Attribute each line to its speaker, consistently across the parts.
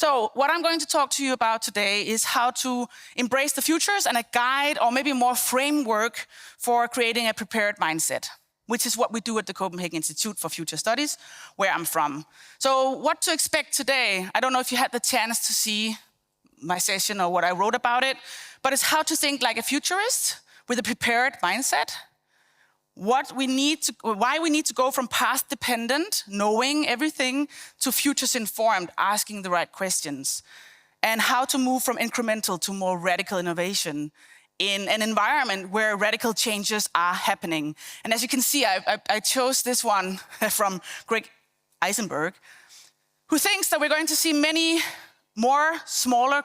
Speaker 1: So what I'm going to talk to you about today is how to embrace the futures and a guide or maybe more framework for creating a prepared mindset, which is what we do at the Copenhagen Institute for Future Studies, where I'm from. So what to expect today? I don't know if you had the chance to see my session or what I wrote about it, but it's how to think like a futurist with a prepared mindset. Why we need to go from past dependent, knowing everything, to futures informed, asking the right questions, and how to move from incremental to more radical innovation in an environment where radical changes are happening. And as you can see, I chose this one from Greg Eisenberg, who thinks that we're going to see many more smaller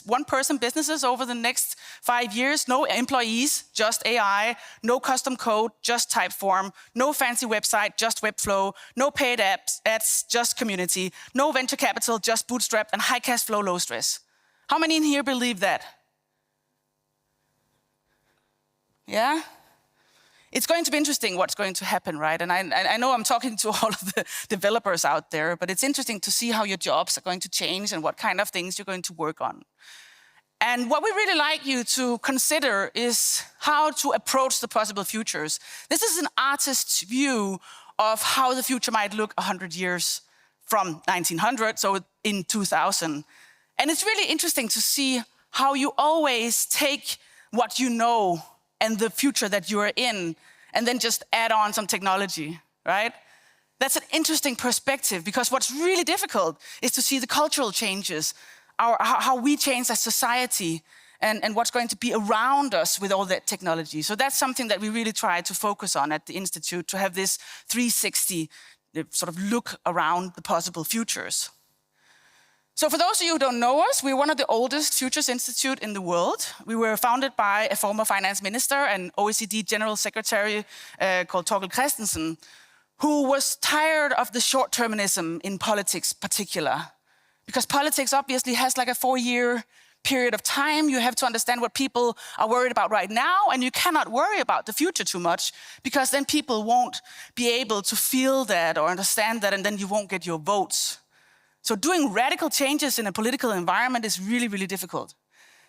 Speaker 1: one-person businesses over the next 5 years. No employees, just AI. No custom code, just Typeform. No fancy website, just Webflow. No paid ads, just community. No venture capital, just bootstrap. And high cash flow, low stress. How many in here believe that? Yeah? It's going to be interesting what's going to happen, right? And I know I'm talking to all of the developers out there, but it's interesting to see how your jobs are going to change and what kind of things you're going to work on. And what we really like you to consider is how to approach the possible futures. This is an artist's view of how the future might look 100 years from 1900, so in 2000. And it's really interesting to see how you always take what you know and the future that you are in, and then just add on some technology, right? That's an interesting perspective, because what's really difficult is to see the cultural changes, how we change as society, and what's going to be around us with all that technology. So that's something that we really try to focus on at the Institute, to have this 360 sort of look around the possible futures. So for those of you who don't know us, we're one of the oldest Futures Institute in the world. We were founded by a former finance minister and OECD General Secretary called Thorkild Kristensen, who was tired of the short-termism in politics particular. Because politics obviously has like a 4-year period of time. You have to understand what people are worried about right now, and you cannot worry about the future too much, because then people won't be able to feel that or understand that, and then you won't get your votes. So doing radical changes in a political environment is really, really difficult.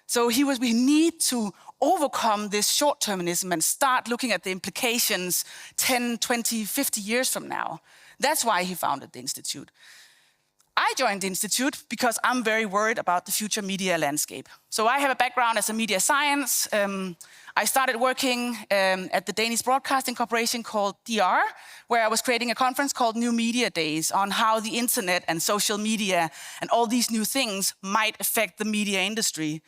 Speaker 1: So we need to overcome this short-termism and start looking at the implications 10, 20, 50 years from now. That's why he founded the Institute. I joined the Institute because I'm very worried about the future media landscape. So I have a background as a media science. I started working at the Danish Broadcasting Corporation called DR, where I was creating a conference called New Media Days on how the internet and social media and all these new things might affect the media industry.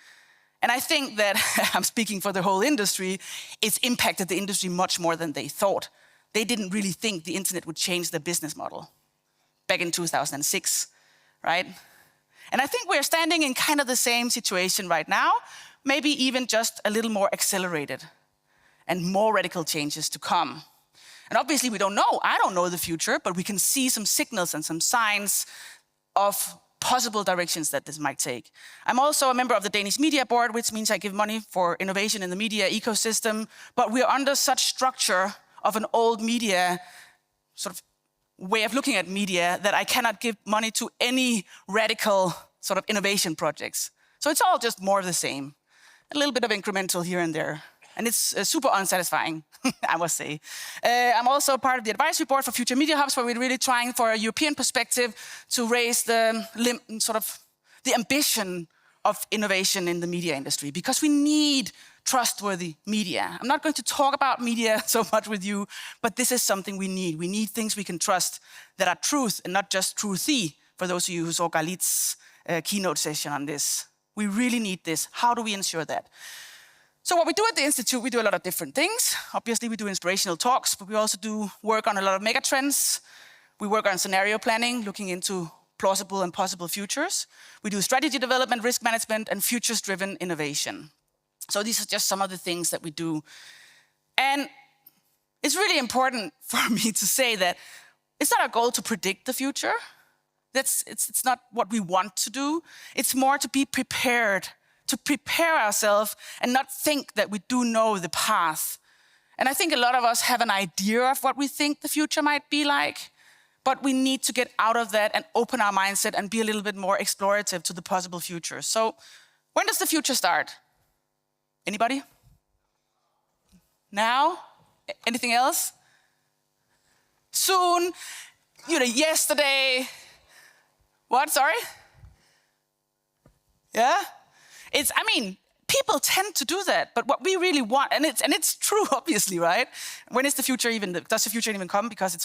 Speaker 1: And I think that, I'm speaking for the whole industry, it's impacted the industry much more than they thought. They didn't really think the internet would change their business model back in 2006, right? And I think we're standing in kind of the same situation right now, maybe even just a little more accelerated and more radical changes to come. And obviously we don't know, I don't know the future, but we can see some signals and some signs of possible directions that this might take. I'm also a member of the Danish Media Board, which means I give money for innovation in the media ecosystem, but we're under such structure of an old media sort of way of looking at media that I cannot give money to any radical sort of innovation projects. So it's all just more of the same. A little bit of incremental here and there. And it's super unsatisfying, I must say. I'm also part of the advisory board for Future Media Hubs, where we're really trying for a European perspective to raise the ambition of innovation in the media industry, because we need trustworthy media. I'm not going to talk about media so much with you, but this is something we need. We need things we can trust that are truth and not just truthy, for those of you who saw Galit's keynote session on this. We really need this. How do we ensure that? So what we do at the Institute, we do a lot of different things. Obviously, we do inspirational talks, but we also do work on a lot of megatrends. We work on scenario planning, looking into plausible and possible futures. We do strategy development, risk management, and futures-driven innovation. So these are just some of the things that we do. And it's really important for me to say that it's not our goal to predict the future. It's not what we want to do. It's more to be prepared, to prepare ourselves and not think that we do know the path. And I think a lot of us have an idea of what we think the future might be like, but we need to get out of that and open our mindset and be a little bit more explorative to the possible future. So when does the future start? Anybody? Now? Anything else? Soon? Yesterday? What, sorry? Yeah? People tend to do that, but what we really want, and it's true, obviously, right? When is the future does the future even come? Because it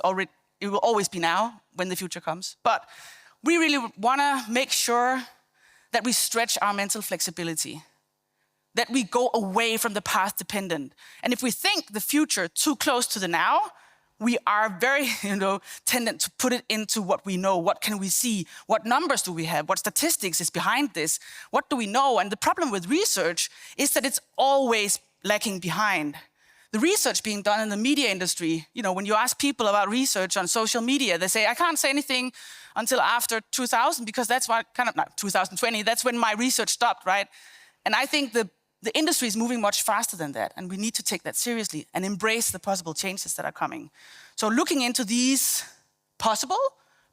Speaker 1: will always be now when the future comes. But we really want to make sure that we stretch our mental flexibility, that we go away from the past dependent. And if we think the future too close to the now, we are very, tendent to put it into what we know. What can we see? What numbers do we have? What statistics is behind this? What do we know? And the problem with research is that it's always lacking behind. The research being done in the media industry, when you ask people about research on social media, they say, I can't say anything until after 2000 because that's what 2020, that's when my research stopped, right? And I think the industry is moving much faster than that, and we need to take that seriously and embrace the possible changes that are coming. So looking into these possible,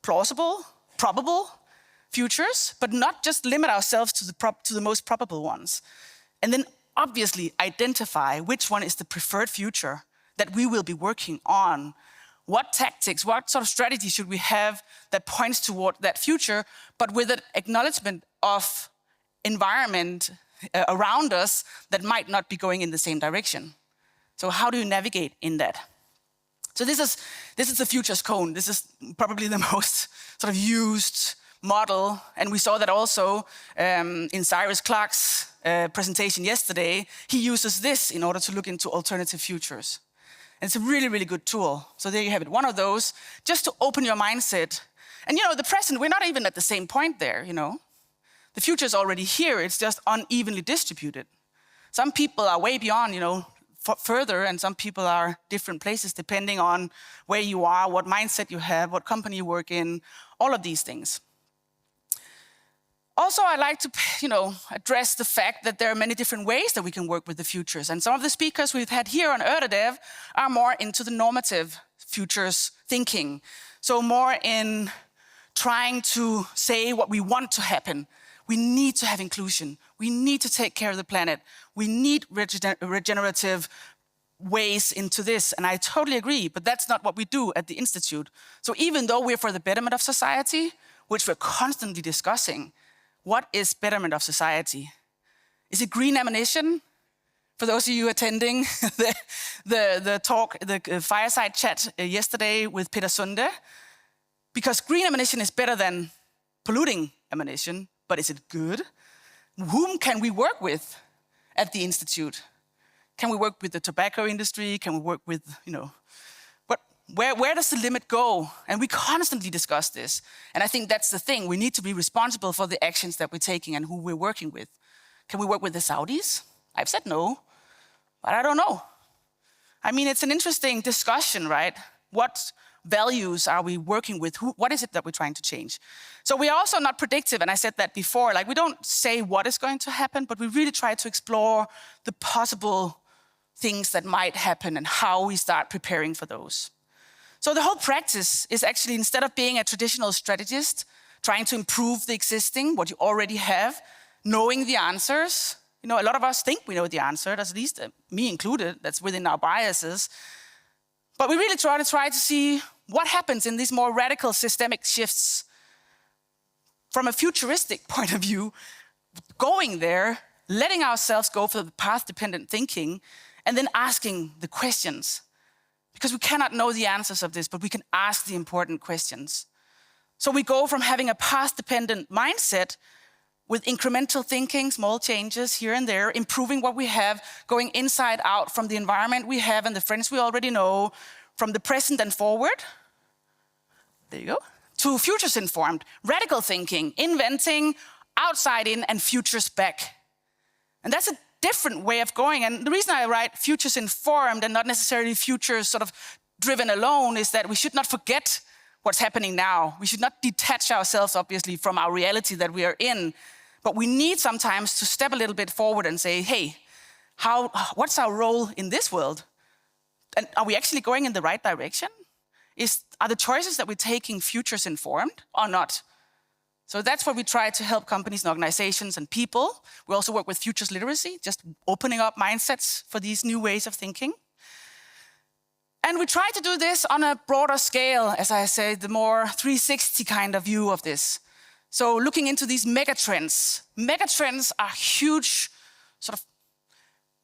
Speaker 1: plausible, probable futures, but not just limit ourselves to the most probable ones. And then obviously identify which one is the preferred future that we will be working on. What tactics, what sort of strategy should we have that points toward that future, but with an acknowledgement of environment around us that might not be going in the same direction. So how do you navigate in that? So this is the futures cone. This is probably the most sort of used model, and we saw that also in Cyrus Clarke's presentation yesterday. He uses this in order to look into alternative futures. And it's a really, really good tool. So there you have it, one of those, just to open your mindset. And the present, we're not even at the same point there, The future is already here, it's just unevenly distributed. Some people are way beyond, further, and some people are different places depending on where you are, what mindset you have, what company you work in, all of these things. Also, I like to, address the fact that there are many different ways that we can work with the futures. And some of the speakers we've had here on Øredev are more into the normative futures thinking. So more in trying to say what we want to happen. We need to have inclusion. We need to take care of the planet. We need regenerative ways into this. And I totally agree, but that's not what we do at the Institute. So even though we're for the betterment of society, which we're constantly discussing, what is betterment of society? Is it green ammunition? For those of you attending the talk, the fireside chat yesterday with Peter Sunde, because green ammunition is better than polluting ammunition, but is it good? Whom can we work with at the Institute? Can we work with the tobacco industry? Can we work with, where does the limit go? And we constantly discuss this. And I think that's the thing. We need to be responsible for the actions that we're taking and who we're working with. Can we work with the Saudis? I've said no, but I don't know. It's an interesting discussion, right? What values are we working with? What is it that we're trying to change? So we're also not predictive, and I said that before. We don't say what is going to happen, but we really try to explore the possible things that might happen and how we start preparing for those. So the whole practice is actually, instead of being a traditional strategist, trying to improve the existing, what you already have, knowing the answers. A lot of us think we know the answer, at least me included, that's within our biases. But we really try to see what happens in these more radical systemic shifts from a futuristic point of view, going there, letting ourselves go for the path-dependent thinking, and then asking the questions. Because we cannot know the answers of this, but we can ask the important questions. So we go from having a path-dependent mindset with incremental thinking, small changes here and there, improving what we have, going inside out from the environment we have and the friends we already know, from the present and forward, there you go, to futures-informed, radical thinking, inventing, outside in, and futures back. And that's a different way of going. And the reason I write futures-informed and not necessarily futures sort of driven alone is that we should not forget what's happening now. We should not detach ourselves, obviously, from our reality that we are in. But we need sometimes to step a little bit forward and say, hey, what's our role in this world? And are we actually going in the right direction? are the choices that we're taking futures informed or not? So that's what we try to help companies and organizations and people. We also work with futures literacy, just opening up mindsets for these new ways of thinking. And we try to do this on a broader scale, as I say, the more 360 kind of view of this. So looking into these megatrends. Megatrends are huge sort of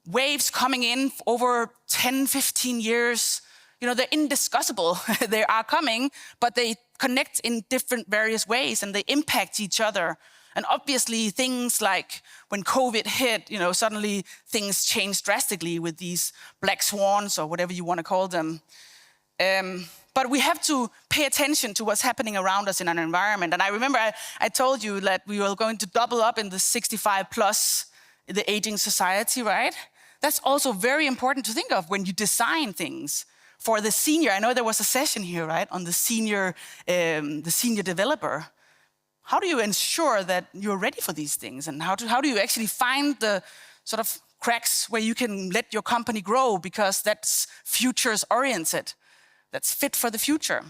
Speaker 1: waves coming in over 10, 15 years. You know, they're indiscussable. They are coming, but they connect in different various ways and they impact each other. And obviously things like when COVID hit, you know, suddenly things changed drastically with these black swans or whatever you want to call them. But we have to pay attention to what's happening around us in our environment. And I remember I told you that we were going to double up in the 65 plus, the aging society, right? That's also very important to think of when you design things. For the senior, I know there was a session here, right, on the senior developer. How do you ensure that you're ready for these things? And how do you actually find the sort of cracks where you can let your company grow because that's futures oriented, that's fit for the future?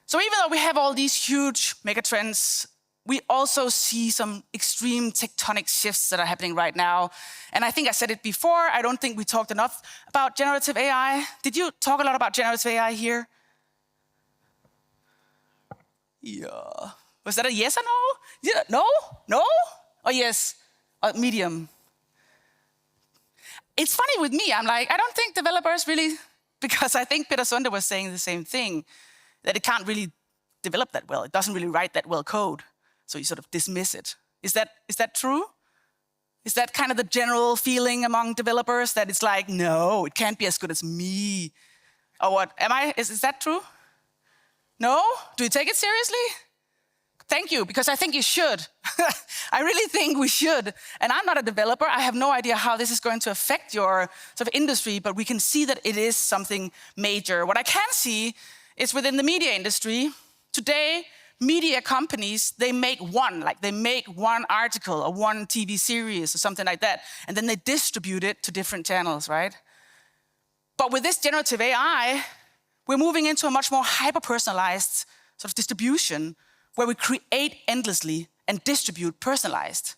Speaker 1: So even though we have all these huge megatrends, we also see some extreme tectonic shifts that are happening right now. And I think I said it before, I don't think we talked enough about generative AI. Did you talk a lot about generative AI here? Yeah. Was that a yes or no? Yeah, no? No? Or yes? Or medium? It's funny with me, I'm like, I don't think developers really, because I think Peter Sunde was saying the same thing, that it can't really develop that well. It doesn't really write that well code. So you sort of dismiss it. Is that true? Is that kind of the general feeling among developers, that it's like, no, it can't be as good as me? Or what? Is that true? No? Do you take it seriously? Thank you, because I think you should. I really think we should. And I'm not a developer. I have no idea how this is going to affect your sort of industry, but we can see that it is something major. What I can see is within the media industry, today, media companies, they make one article or one TV series or something like that, and then they distribute it to different channels, right? But with this generative AI, we're moving into a much more hyper-personalized sort of distribution where we create endlessly and distribute personalized.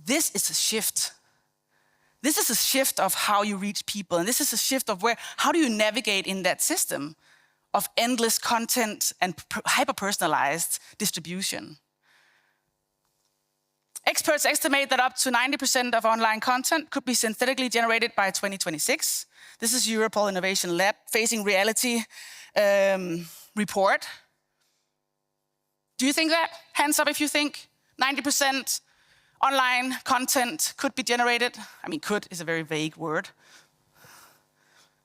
Speaker 1: This is a shift. This is a shift of how you reach people, and this is a shift of how do you navigate in that system of endless content and hyper-personalized distribution. Experts estimate that up to 90% of online content could be synthetically generated by 2026. This is Europol Innovation Lab Facing Reality report. Do you think that? Hands up if you think 90% online content could be generated. I mean, could is a very vague word.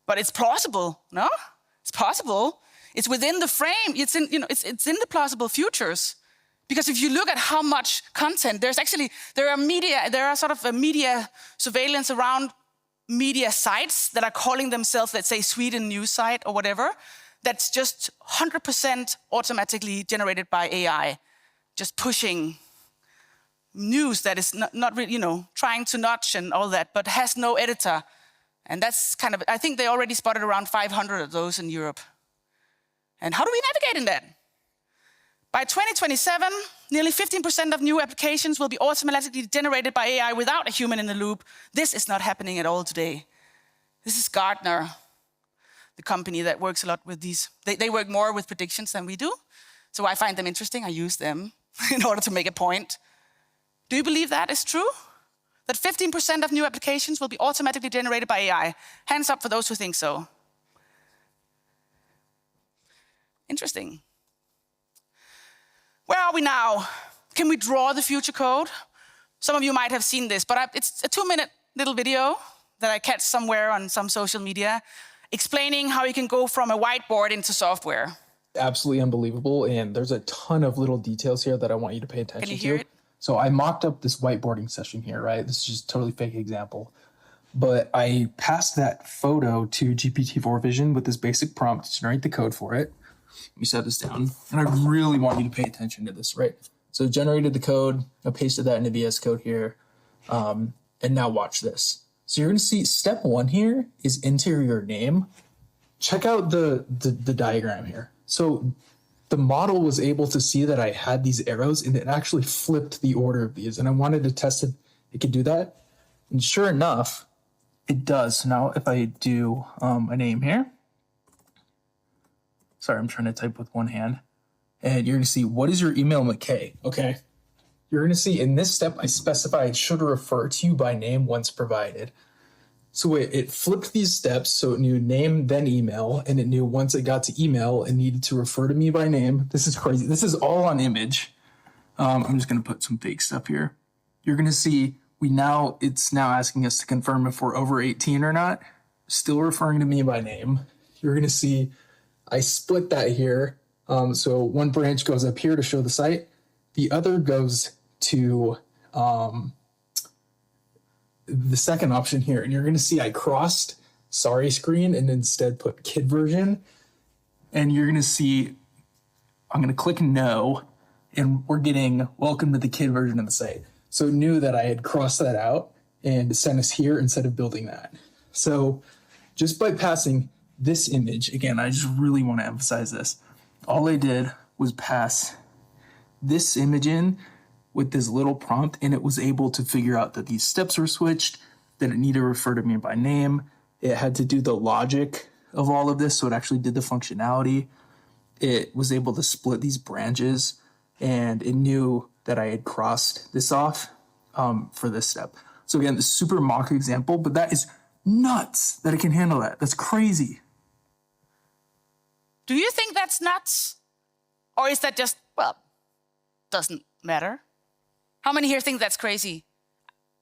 Speaker 1: But it's plausible, no? It's possible. It's within the frame. It's in the plausible futures. Because if you look at how much content, there are sort of a media surveillance around media sites that are calling themselves, let's say, Sweden news site or whatever, that's just 100% automatically generated by AI, just pushing news that is not really, trying to notch and all that, but has no editor. And that's kind of, I think they already spotted around 500 of those in Europe. And how do we navigate in that? By 2027, nearly 15% of new applications will be automatically generated by AI without a human in the loop. This is not happening at all today. This is Gartner, the company that works a lot with these. They work more with predictions than we do. So I find them interesting. I use them in order to make a point. Do you believe that is true? That 15% of new applications will be automatically generated by AI? Hands up for those who think so. Interesting. Where are we now? Can we draw the future code? Some of you might have seen this, but it's a 2-minute little video that I catch somewhere on some social media explaining how you can go from a whiteboard into software.
Speaker 2: Absolutely unbelievable, and there's a ton of little details here that I want you to pay attention to.
Speaker 1: Can you hear it?
Speaker 2: So I mocked up this whiteboarding session here, right? This is just a totally fake example. But I passed that photo to GPT-4 Vision with this basic prompt to generate the code for it. Let me set this down. And I really want you to pay attention to this, right? So generated the code, I pasted that into VS Code here. And now watch this. So you're gonna see step 1 here is enter your name. check out the diagram here. So the model was able to see that I had these arrows, and it actually flipped the order of these. And I wanted to test if it could do that. And sure enough, it does. So now if I do a name here, sorry, I'm trying to type with one hand. And you're going to see, what is your email, McKay? Okay. You're going to see in this step, I specified should refer to you by name once provided. So it flipped these steps, so it knew name, then email, and it knew once it got to email, it needed to refer to me by name. This is crazy. This is all on image. I'm just going to put some fake stuff here. You're going to see it's now asking us to confirm if we're over 18 or not, still referring to me by name. You're going to see I split that here. So one branch goes up here to show the site. The other goes to the second option here, and you're going to see I crossed sorry screen and instead put kid version. And you're going to see I'm going to click no, and we're getting welcome to the kid version of the site. So it knew that I had crossed that out and sent us here instead of building that. So just by passing this image, again, I just really want to emphasize this. All I did was pass this image in with this little prompt, and it was able to figure out that these steps were switched, that it needed to refer to me by name. It had to do the logic of all of this, so it actually did the functionality. It was able to split these branches, and it knew that I had crossed this off for this step. So again, this super mock example, but that is nuts that it can handle that. That's crazy.
Speaker 1: Do you think that's nuts? Or is that just, well, doesn't matter? How many here think that's crazy?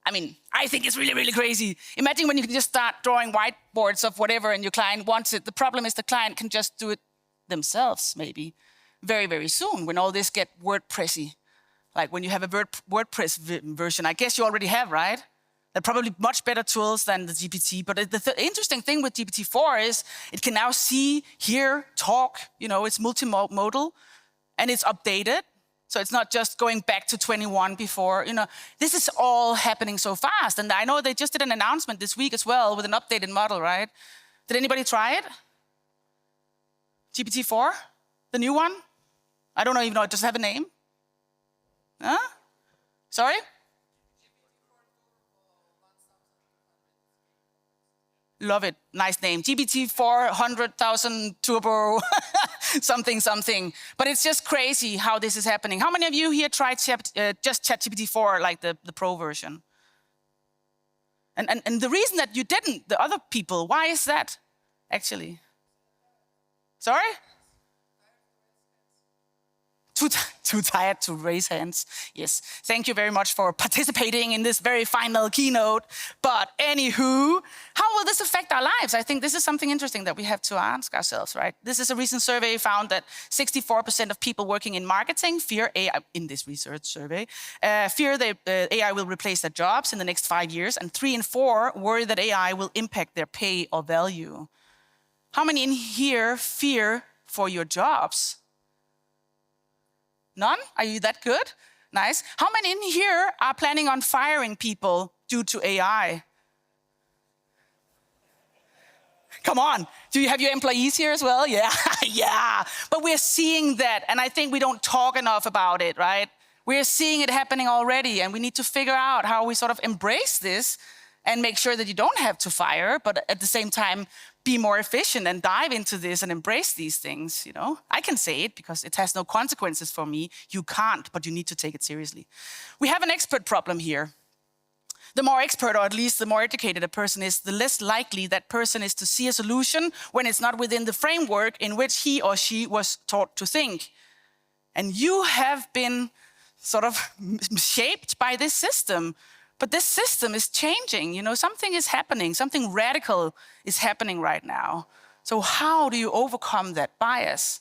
Speaker 1: I mean, I think it's really, really crazy. Imagine when you can just start drawing whiteboards of whatever and your client wants it. The problem is the client can just do it themselves, maybe, very, very soon when all this get WordPressy. Like when you have a WordPress version, I guess you already have, right? They're probably much better tools than the GPT. But the interesting thing with GPT-4 is it can now see, hear, talk. It's multimodal, and it's updated. So it's not just going back to 21 before. This is all happening so fast. And I know they just did an announcement this week as well with an updated model, right? Did anybody try it? GPT-4, the new one? I don't even know. Does it have a name? Huh? Sorry? Love it. Nice name. GPT-4, 100,000 turbo, something. But it's just crazy how this is happening. How many of you here tried just ChatGPT-4, like the pro version? And the reason that you didn't, the other people, why is that, actually? Sorry? Too tired to raise hands. Yes, thank you very much for participating in this very final keynote. But anywho, how will this affect our lives? I think this is something interesting that we have to ask ourselves, right? This is a recent survey found that 64% of people working in marketing fear AI, in this research survey, fear that AI will replace their jobs in the next 5 years, and 3 in 4 worry that AI will impact their pay or value. How many in here fear for your jobs? None? Are you that good? Nice. How many in here are planning on firing people due to AI? Come on. Do you have your employees here as well? Yeah, yeah. But we're seeing that, and I think we don't talk enough about it, right? We're seeing it happening already, and we need to figure out how we sort of embrace this and make sure that you don't have to fire, but at the same time, be more efficient and dive into this and embrace these things, I can say it because it has no consequences for me. You can't, but you need to take it seriously. We have an expert problem here. The more expert, or at least the more educated a person is, the less likely that person is to see a solution when it's not within the framework in which he or she was taught to think. And you have been sort of shaped by this system. But this system is changing, something is happening, something radical is happening right now. So how do you overcome that bias?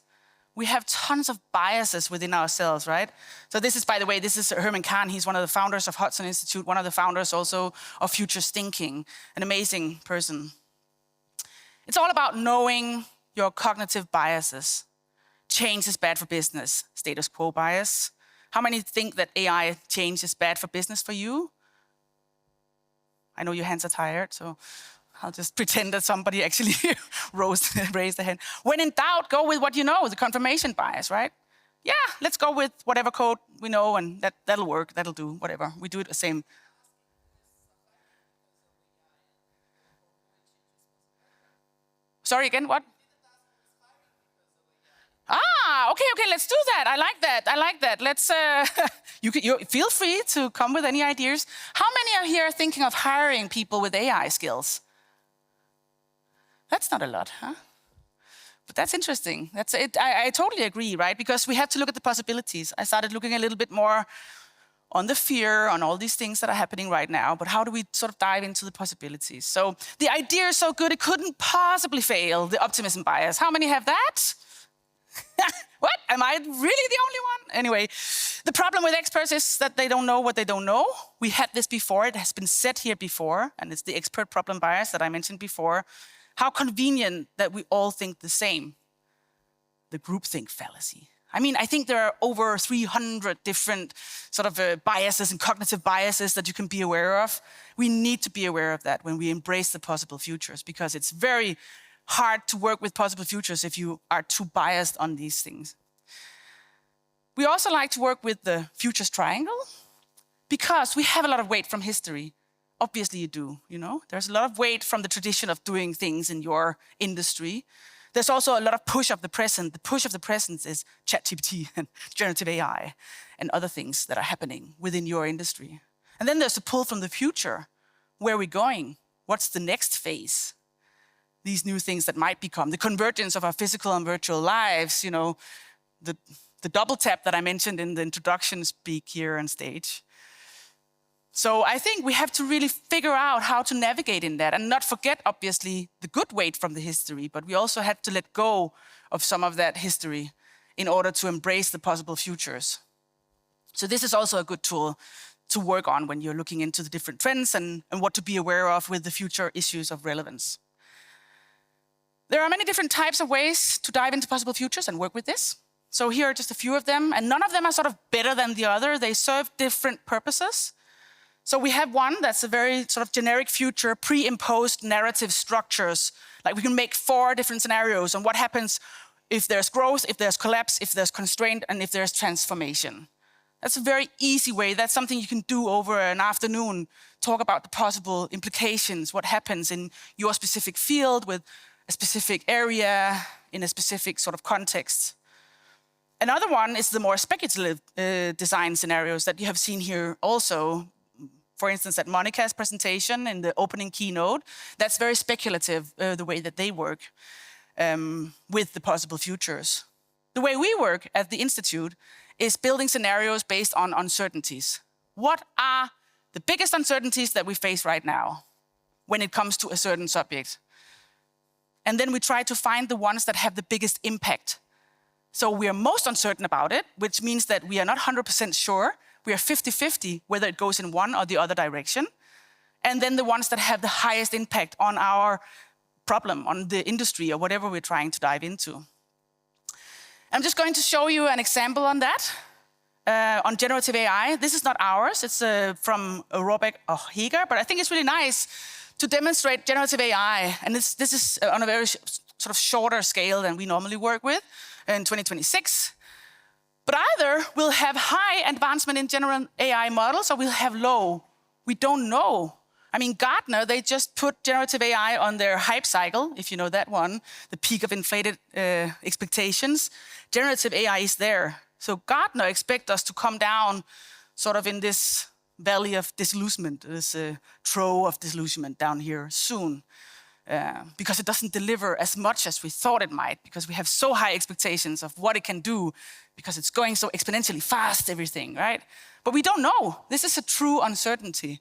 Speaker 1: We have tons of biases within ourselves, right? So this is, by the way, this is Herman Kahn. He's one of the founders of Hudson Institute, one of the founders also of Futures Thinking, an amazing person. It's all about knowing your cognitive biases. Change is bad for business, status quo bias. How many think that AI change is bad for business for you? I know your hands are tired, so I'll just pretend that somebody actually raised their hand. When in doubt, go with what you know, the confirmation bias, right? Yeah, let's go with whatever code we know, and that'll work, that'll do, whatever. We do it the same. Sorry, again, what? Ah, okay, let's do that. I like that. Let's, you feel free to come with any ideas. How many are here thinking of hiring people with AI skills? That's not a lot, huh? But that's interesting. That's it. I totally agree, right? Because we have to look at the possibilities. I started looking a little bit more on the fear, on all these things that are happening right now, but how do we sort of dive into the possibilities? So the idea is so good, it couldn't possibly fail, the optimism bias. How many have that? What? Am I really the only one? Anyway, the problem with experts is that they don't know what they don't know. We had this before, it has been said here before, and it's the expert problem bias that I mentioned before. How convenient that we all think the same. The groupthink fallacy. I mean, I think there are over 300 different sort of biases and cognitive biases that you can be aware of. We need to be aware of that when we embrace the possible futures, because it's very hard to work with possible futures if you are too biased on these things. We also like to work with the futures triangle because we have a lot of weight from history. Obviously you do, you know? There's a lot of weight from the tradition of doing things in your industry. There's also a lot of push of the present. The push of the present is ChatGPT and generative AI and other things that are happening within your industry. And then there's the pull from the future. Where are we going? What's the next phase? These new things that might become, the convergence of our physical and virtual lives, you know, the double tap that I mentioned in the introduction speak here on stage. So I think we have to really figure out how to navigate in that and not forget, obviously, the good weight from the history, but we also have to let go of some of that history in order to embrace the possible futures. So this is also a good tool to work on when you're looking into the different trends and what to be aware of with the future issues of relevance. There are many different types of ways to dive into possible futures and work with this. So here are just a few of them, and none of them are sort of better than the other. They serve different purposes. So we have one that's a very sort of generic future, pre-imposed narrative structures. Like we can make 4 different scenarios on what happens if there's growth, if there's collapse, if there's constraint, and if there's transformation. That's a very easy way. That's something you can do over an afternoon. Talk about the possible implications, what happens in your specific field with a specific area in a specific sort of context. Another one is the more speculative design scenarios that you have seen here also. For instance, at Monica's presentation in the opening keynote, that's very speculative, the way that they work with the possible futures. The way we work at the Institute is building scenarios based on uncertainties. What are the biggest uncertainties that we face right now when it comes to a certain subject? And then we try to find the ones that have the biggest impact. So we are most uncertain about it, which means that we are not 100% sure. We are 50-50 whether it goes in one or the other direction. And then the ones that have the highest impact on our problem, on the industry or whatever we're trying to dive into. I'm just going to show you an example on that, on generative AI. This is not ours, it's from Øredev or Heger, but I think it's really nice to demonstrate generative AI. And this is on a very sort of shorter scale than we normally work with in 2026. But either we'll have high advancement in general AI models or we'll have low. We don't know. I mean, Gartner, they just put generative AI on their hype cycle, if you know that one, the peak of inflated expectations. Generative AI is there. So Gartner expects us to come down sort of in this valley of disillusionment, this trough of disillusionment down here soon. Because it doesn't deliver as much as we thought it might, because we have so high expectations of what it can do, because it's going so exponentially fast, everything, right? But we don't know. This is a true uncertainty.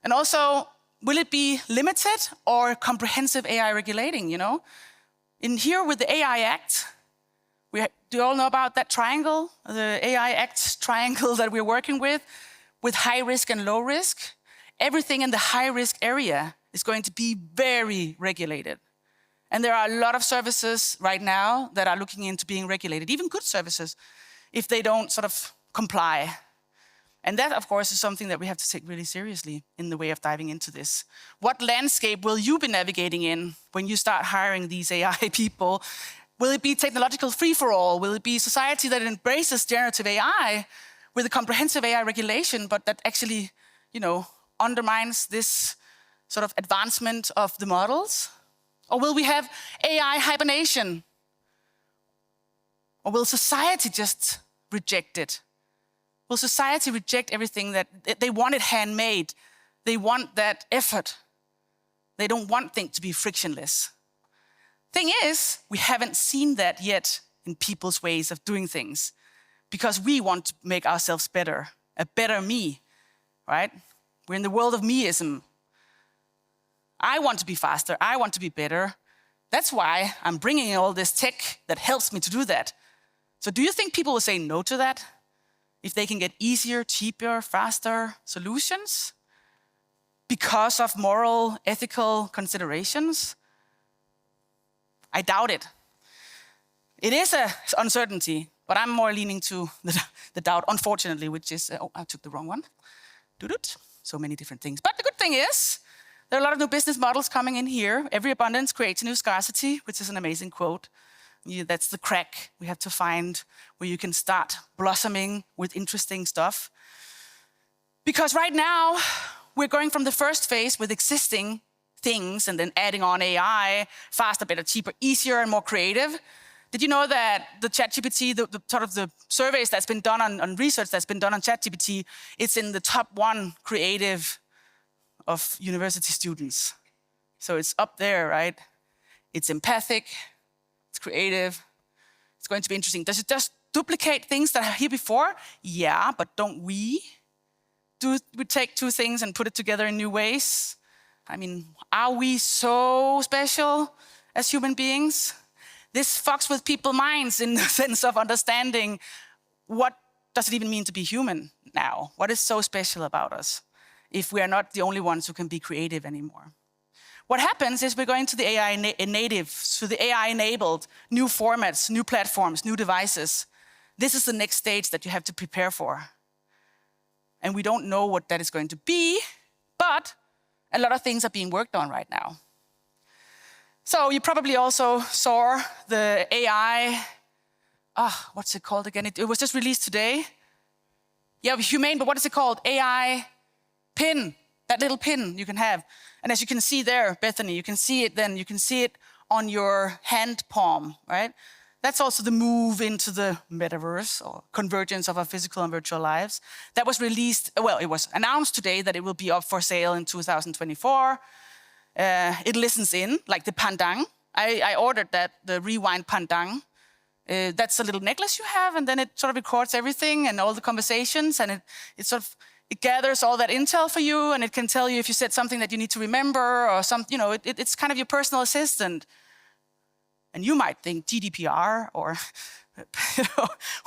Speaker 1: And also, will it be limited or comprehensive AI regulating, you know? In here with the AI Act, do you all know about that triangle, the AI Act triangle that we're working with high risk and low risk? Everything in the high risk area is going to be very regulated. And there are a lot of services right now that are looking into being regulated, even good services, if they don't sort of comply. And that, of course, is something that we have to take really seriously in the way of diving into this. What landscape will you be navigating in when you start hiring these AI people? Will it be technological free-for-all? Will it be a society that embraces generative AI with a comprehensive AI regulation, but that actually, undermines this sort of advancement of the models? Or will we have AI hibernation? Or will society just reject it? Will society reject everything that they want it handmade? They want that effort. They don't want things to be frictionless. Thing is, we haven't seen that yet in people's ways of doing things because we want to make ourselves better, a better me, right? We're in the world of meism. I want to be faster. I want to be better. That's why I'm bringing in all this tech that helps me to do that. So do you think people will say no to that? If they can get easier, cheaper, faster solutions because of moral, ethical considerations? I doubt it. It is an uncertainty, but I'm more leaning to the doubt, unfortunately, which is, I took the wrong one. So many different things. But the good thing is, there are a lot of new business models coming in here. Every abundance creates a new scarcity, which is an amazing quote. That's the crack we have to find where you can start blossoming with interesting stuff. Because right now, we're going from the first phase with existing things and then adding on AI, faster, better, cheaper, easier, and more creative. Did you know that the ChatGPT, the sort of the surveys that's been done on research that's been done on ChatGPT, it's in the top 1 creative of university students. So it's up there, right? It's empathic, it's creative, it's going to be interesting. Does it just duplicate things that are here before? Yeah, but don't we? Do we take 2 things and put it together in new ways? I mean, are we so special as human beings? This fucks with people's minds in the sense of understanding what does it even mean to be human now? What is so special about us if we are not the only ones who can be creative anymore? What happens is we're going to the AI native, to the AI-enabled, new formats, new platforms, new devices. This is the next stage that you have to prepare for. And we don't know what that is going to be, but a lot of things are being worked on right now. So you probably also saw the AI, what's it called again? It was just released today. Yeah, humane, but what is it called? AI pin, that little pin you can have. And as you can see there, Bethany, you can see it on your hand palm, right? That's also the move into the metaverse or convergence of our physical and virtual lives. That was released, well, it was announced today that it will be up for sale in 2024. It listens in, like the Pandang. I ordered that, the Rewind Pandang. That's a little necklace you have, and then it sort of records everything and all the conversations, and it gathers all that intel for you, and it can tell you if you said something that you need to remember or something. It's kind of your personal assistant. And you might think GDPR or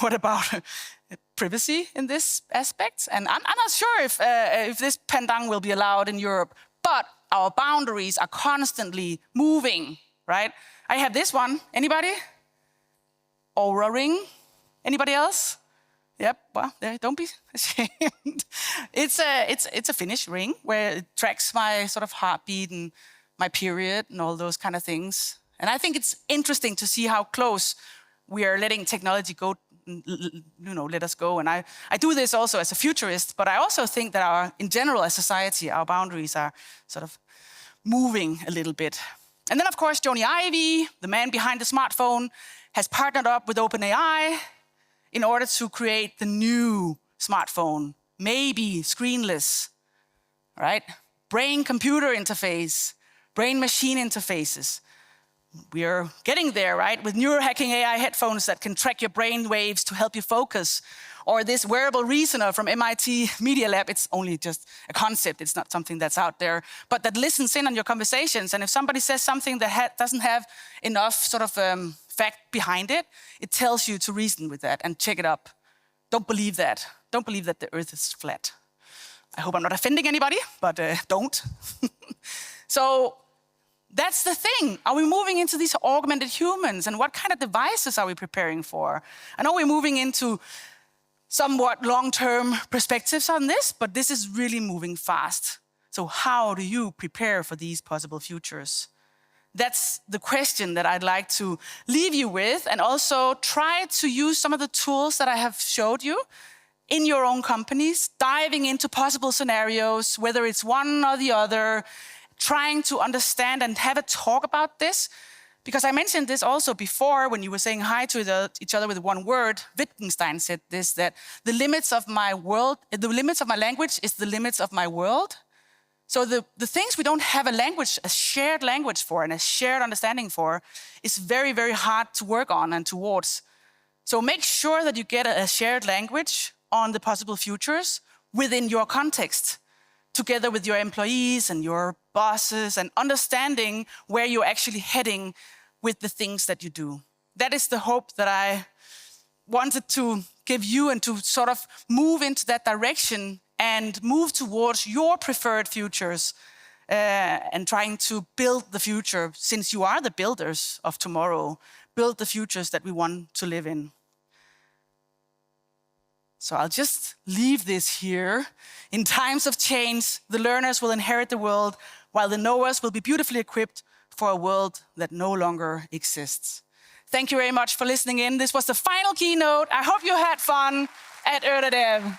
Speaker 1: what about privacy in this aspect? And I'm not sure if this Pandang will be allowed in Europe, but our boundaries are constantly moving, right? I have this one. Anybody? Aura Ring. Anybody else? Yep. Well, don't be ashamed. It's a Finnish ring where it tracks my sort of heartbeat and my period and all those kind of things. And I think it's interesting to see how close we are letting technology go, let us go. And I do this also as a futurist, but I also think that in general, as society, our boundaries are sort of moving a little bit. And then, of course, Jony Ive, the man behind the smartphone, has partnered up with OpenAI in order to create the new smartphone, maybe screenless, right? Brain-computer interface, brain-machine interfaces. We are getting there, right? With neurohacking AI headphones that can track your brain waves to help you focus. Or this wearable reasoner from MIT Media Lab. It's only just a concept. It's not something that's out there. But that listens in on your conversations. And if somebody says something that doesn't have enough sort of fact behind it, it tells you to reason with that and check it up. Don't believe that. Don't believe that the earth is flat. I hope I'm not offending anybody, but don't. So that's the thing. Are we moving into these augmented humans? And what kind of devices are we preparing for? And are we moving into somewhat long-term perspectives on this, but this is really moving fast. So how do you prepare for these possible futures? That's the question that I'd like to leave you with, and also try to use some of the tools that I have showed you in your own companies, diving into possible scenarios, whether it's one or the other, trying to understand and have a talk about this. Because I mentioned this also before when you were saying hi to each other with one word. Wittgenstein said this, that the limits of my world, the limits of my language is the limits of my world. So the things we don't have a language, a shared language for and a shared understanding for, is very, very hard to work on and towards. So make sure that you get a shared language on the possible futures within your context, together with your employees and your bosses, and understanding where you're actually heading with the things that you do. That is the hope that I wanted to give you, and to sort of move into that direction and move towards your preferred futures, and trying to build the future, since you are the builders of tomorrow, build the futures that we want to live in. So I'll just leave this here. In times of change, the learners will inherit the world, while the knowers will be beautifully equipped for a world that no longer exists. Thank you very much for listening in. This was the final keynote. I hope you had fun at Øredev.